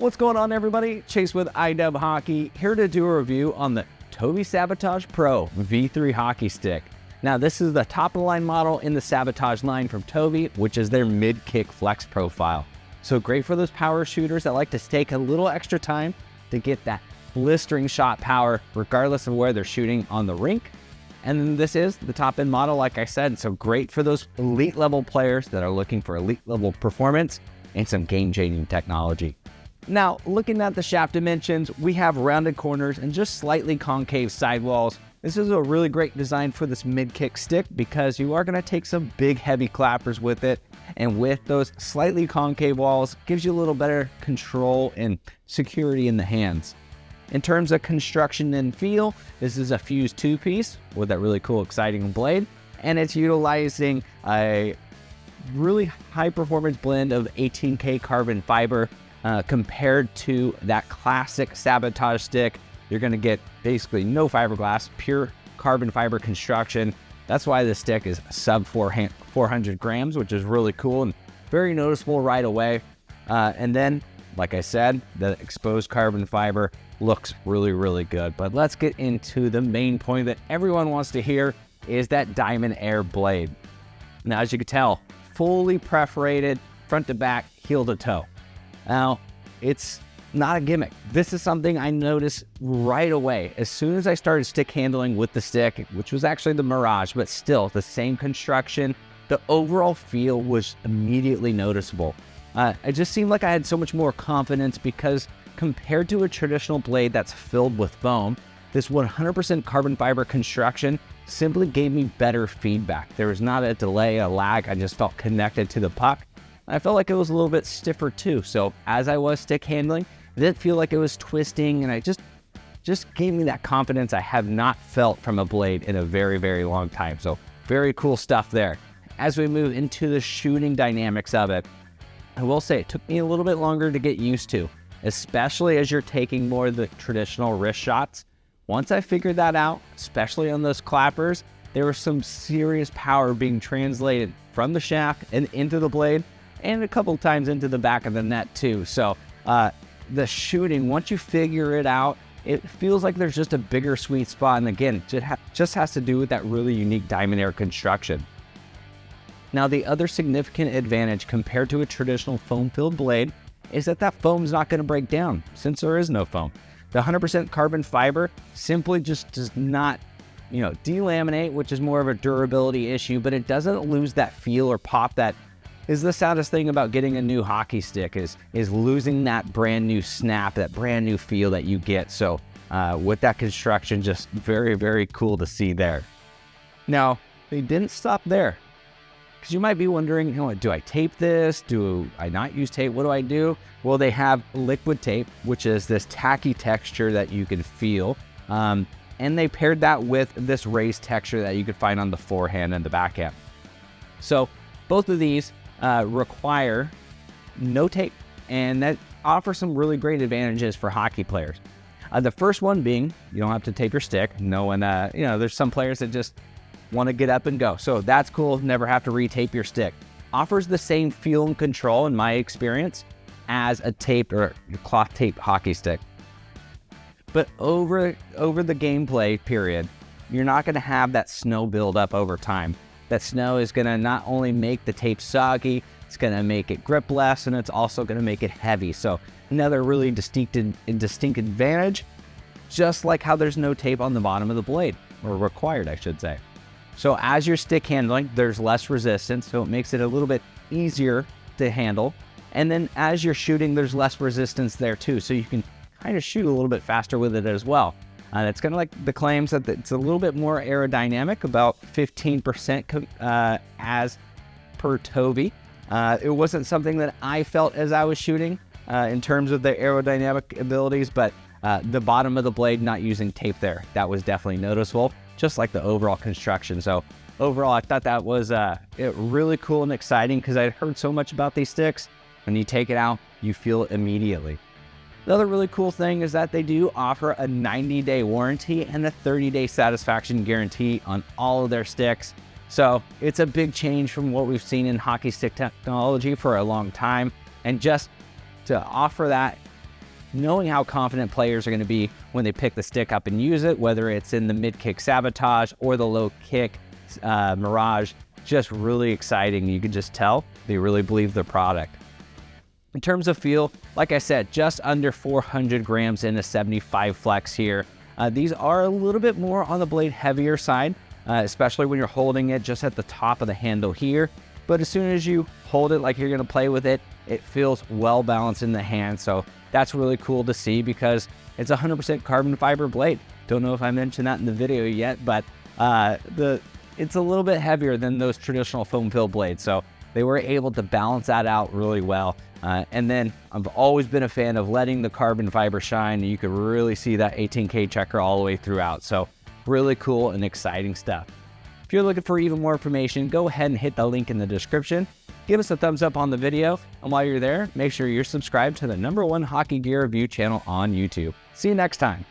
What's going on, everybody? Chase with iDub Hockey, here to do a review on the TOVI Sabotage Pro V3 hockey stick. Now, this is the top-of-the-line model in the Sabotage line from TOVI, which is their mid-kick flex profile. So great for those power shooters that like to take a little extra time to get that blistering shot power, regardless of where they're shooting on the rink. And then this is the top-end model, like I said, so great for those elite-level players that are looking for elite-level performance and some game-changing technology. Now, looking at the shaft dimensions, we have rounded corners and just slightly concave sidewalls. This is a really great design for this mid-kick stick because you are going to take some big, heavy clappers with it. And with those slightly concave walls, gives you a little better control and security in the hands. In terms of construction and feel, this is a fused two-piece with that really cool, exciting blade. And it's utilizing a really high-performance blend of 18K carbon fiber. Compared to that classic Sabotage stick, you're going to get basically no fiberglass, pure carbon fiber construction. That's why this stick is sub 400 grams, which is really cool and very noticeable right away. And then, like I said, the exposed carbon fiber looks really, really good. But let's get into the main point that everyone wants to hear is that DiamondAire blade. Now, as you can tell, fully perforated front to back, heel to toe. Now, it's not a gimmick. This is something I noticed right away. As soon as I started stick handling with the stick, which was actually the Mirage, but still the same construction, the overall feel was immediately noticeable. It just seemed like I had so much more confidence because compared to a traditional blade that's filled with foam, this 100% carbon fiber construction simply gave me better feedback. There was not a delay, a lag. I just felt connected to the puck. I felt like it was a little bit stiffer too. So as I was stick handling, it didn't feel like it was twisting, and I just gave me that confidence I have not felt from a blade in a very, very long time. So very cool stuff there. As we move into the shooting dynamics of it, I will say it took me a little bit longer to get used to, especially as you're taking more of the traditional wrist shots. Once I figured that out, especially on those clappers, there was some serious power being translated from the shaft and into the blade, and a couple times into the back of the net too. So the shooting, once you figure it out, it feels like there's just a bigger sweet spot. And again, it just has to do with that really unique DiamondAire construction. Now, the other significant advantage compared to a traditional foam-filled blade is that that foam's not going to break down since there is no foam. The 100% carbon fiber simply just does not, delaminate, which is more of a durability issue, but it doesn't lose that feel or pop that is the saddest thing about getting a new hockey stick is losing that brand new snap, that brand new feel that you get. So with that construction, just very, very cool to see there. Now, they didn't stop there, because you might be wondering, do I tape this? Do I not use tape? What do I do? Well, they have liquid tape, which is this tacky texture that you can feel. And they paired that with this raised texture that you could find on the forehand and the backhand. So both of these require no tape, and that offers some really great advantages for hockey players. The first one being, you don't have to tape your stick. There's some players that just want to get up and go. So that's cool, never have to retape your stick. Offers the same feel and control, in my experience, as a taped or cloth tape hockey stick. But over the gameplay period, you're not going to have that snow build up over time. That snow is going to not only make the tape soggy, it's going to make it grip less, and it's also going to make it heavy. So another really distinct advantage, just like how there's no tape on the bottom of the blade, or required, I should say. So as you're stick handling, there's less resistance, so it makes it a little bit easier to handle. And then as you're shooting, there's less resistance there too, so you can kind of shoot a little bit faster with it as well. And it's kind of like the claims that it's a little bit more aerodynamic, about 15% as per TOVI. It wasn't something that I felt as I was shooting in terms of the aerodynamic abilities, but the bottom of the blade not using tape there, that was definitely noticeable, just like the overall construction. So overall, I thought that was really cool and exciting because I'd heard so much about these sticks. When you take it out, you feel it immediately. The other really cool thing is that they do offer a 90-day warranty and a 30-day satisfaction guarantee on all of their sticks. So it's a big change from what we've seen in hockey stick technology for a long time. And just to offer that knowing how confident players are going to be when they pick the stick up and use it, whether it's in the mid-kick Sabotage or the low-kick Mirage, just really exciting. You can just tell they really believe the product. In terms of feel, like I said, just under 400 grams in a 75 flex here. These are a little bit more on the blade heavier side, especially when you're holding it just at the top of the handle here. But as soon as you hold it like you're going to play with it, it feels well balanced in the hand. So that's really cool to see because it's a 100% carbon fiber blade. Don't know if I mentioned that in the video yet, but it's a little bit heavier than those traditional foam fill blades. So they were able to balance that out really well. And then I've always been a fan of letting the carbon fiber shine. You can really see that 18K checker all the way throughout. So really cool and exciting stuff. If you're looking for even more information, go ahead and hit the link in the description. Give us a thumbs up on the video. And while you're there, make sure you're subscribed to the #1 hockey gear review channel on YouTube. See you next time.